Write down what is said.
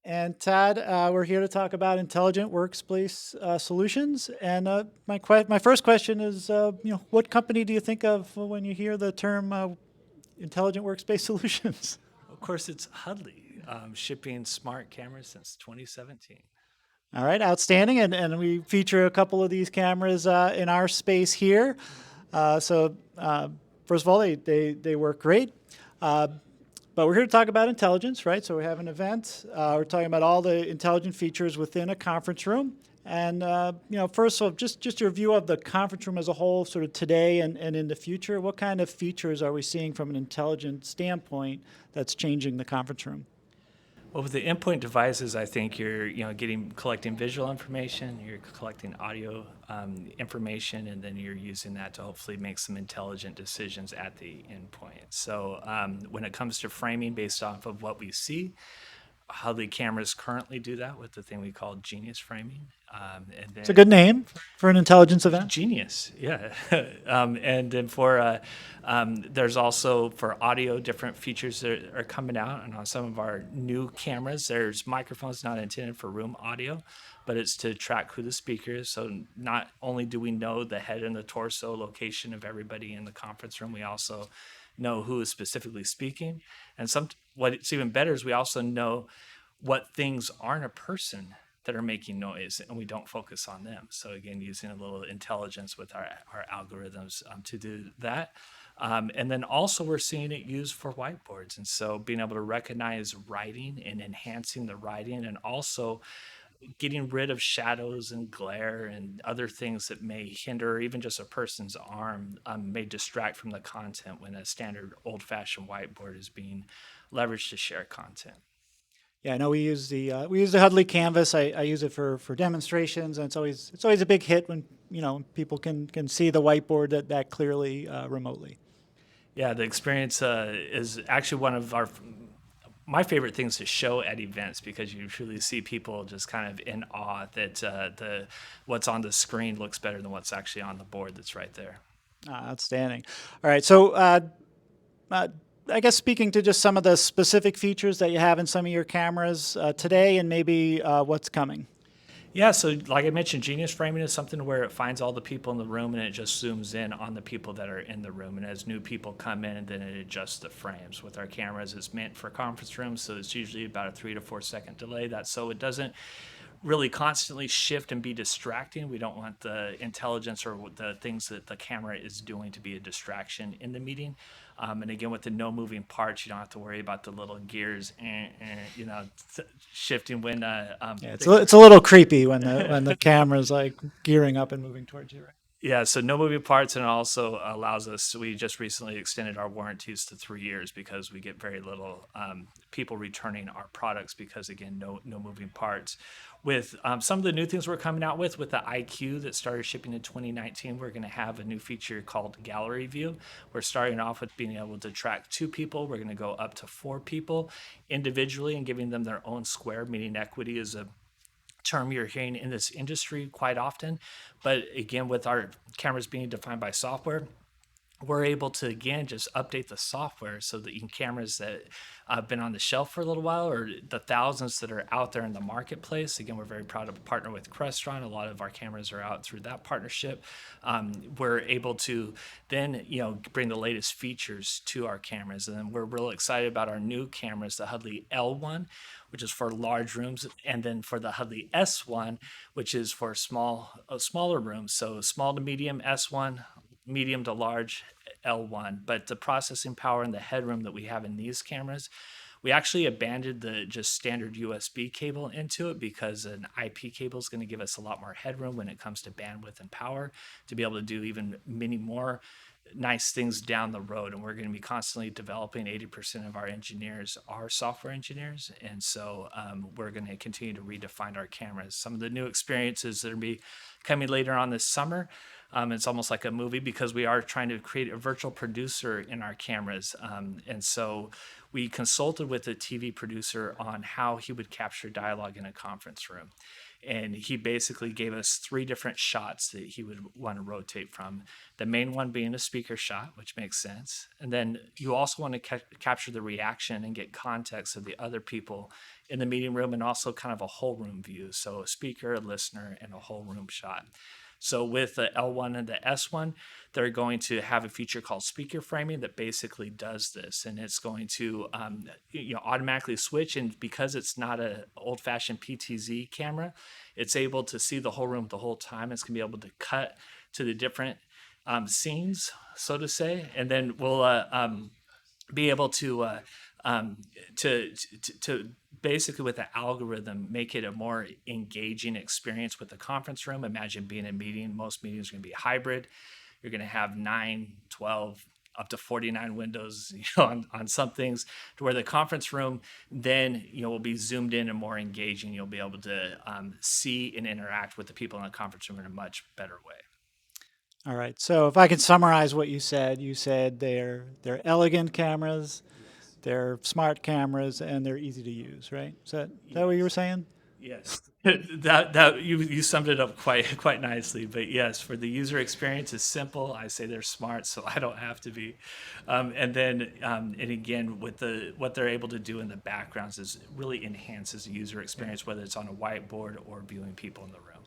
And Todd, we're here to talk about intelligent workspace solutions. And my first question is, what company do you think of when you hear the term intelligent workspace solutions? Of course, it's Huddly, shipping smart cameras since 2017. All right, outstanding. And we feature a couple of these cameras in our space here. So first of all, they work great. But we're here to talk about intelligence, right? So we have an event. We're talking about all the intelligent features within a conference room. And first of all, just your view of the conference room as a whole, sort of today and in the future. What kind of features are we seeing from an intelligent standpoint that's changing the conference room? Well, with the endpoint devices, I think you're collecting visual information, you're collecting audio information, and then you're using that to hopefully make some intelligent decisions at the endpoint. So when it comes to framing based off of what we see, Huddly cameras currently do that with the thing we call Genius framing. And It's a good name for an intelligence event. Genius, yeah. And then there's also for audio different features that are coming out, and on some of our new cameras, there's microphones not intended for room audio, but it's to track who the speaker is. So not only do we know the head and the torso location of everybody in the conference room, we also know who is specifically speaking. And what's even better is we also know what things aren't a person that are making noise, and we don't focus on them. So again, using a little intelligence with our algorithms to do that. And then also we're seeing it used for whiteboards. And so being able to recognize writing and enhancing the writing, and also getting rid of shadows and glare and other things that may hinder, or even just a person's arm may distract from the content when a standard old-fashioned whiteboard is being leveraged to share content. Yeah, I know we use the Huddly Canvas. I use it for demonstrations, and it's always a big hit when people can see the whiteboard that clearly remotely. Yeah, the experience is actually one of my favorite things to show at events, because you truly see people just kind of in awe that what's on the screen looks better than what's actually on the board that's right there. Outstanding. All right, so I guess speaking to just some of the specific features that you have in some of your cameras today, and maybe what's coming. Yeah, so like I mentioned, Genius framing is something where it finds all the people in the room and it just zooms in on the people that are in the room. And as new people come in, then it adjusts the frames. With our cameras, it's meant for conference rooms, so it's usually about a 3 to 4 second delay. That's so it doesn't really constantly shift and be distracting. We don't want the intelligence or the things that the camera is doing to be a distraction in the meeting. And again, with the no moving parts, you don't have to worry about the little gears, shifting when. It's a little creepy when the camera's like gearing up and moving towards you, right? Yeah, so no moving parts, and it also allows us. We just recently extended our warranties to 3 years because we get very little people returning our products because, again, no moving parts. With some of the new things we're coming out with the IQ that started shipping in 2019, we're going to have a new feature called Gallery View. We're starting off with being able to track 2 people. We're going to go up to 4 people individually and giving them their own square, meaning equity is a term you're hearing in this industry quite often. But again, with our cameras being defined by software, we're able to, again, just update the software so that cameras that have been on the shelf for a little while, or the thousands that are out there in the marketplace. Again, we're very proud to partner with Crestron. A lot of our cameras are out through that partnership. We're able to then, bring the latest features to our cameras. And then we're real excited about our new cameras, the Huddly L1, which is for large rooms, and then for the Huddly S1, which is for smaller rooms. So small to medium S1, medium to large L1. But the processing power and the headroom that we have in these cameras, we actually abandoned the just standard USB cable into it because an IP cable is going to give us a lot more headroom when it comes to bandwidth and power to be able to do even many more nice things down the road. And we're going to be constantly developing. 80% of our engineers are software engineers, and so we're going to continue to redefine our cameras. Some of the new experiences that will be coming later on this summer, it's almost like a movie because we are trying to create a virtual producer in our cameras, and so we consulted with a TV producer on how he would capture dialogue in a conference room. And he basically gave us 3 different shots that he would want to rotate from. The main one being a speaker shot, which makes sense. And then you also want to capture the reaction and get context of the other people in the meeting room, and also kind of a whole room view. So a speaker, a listener, and a whole room shot. So with the L1 and the S1, they're going to have a feature called speaker framing that basically does this, and it's going to automatically switch. And because it's not an old-fashioned PTZ camera, it's able to see the whole room the whole time. It's going to be able to cut to the different scenes, so to say, and then we'll be able to basically with the algorithm make it a more engaging experience with the conference room. Imagine being in a meeting. Most meetings are going to be hybrid. You're going to have 9, 12, up to 49 windows, on some things, to where the conference room then, will be zoomed in and more engaging. You'll be able to see and interact with the people in the conference room in a much better way. All right. So if I could summarize what you said they're elegant cameras, they're smart cameras, and they're easy to use, right? Is that what you were saying? Yes, that you summed it up quite nicely. But yes, for the user experience, is simple. I say they're smart, so I don't have to be. And then and again, with what they're able to do in the backgrounds is really enhances the user experience, whether it's on a whiteboard or viewing people in the room.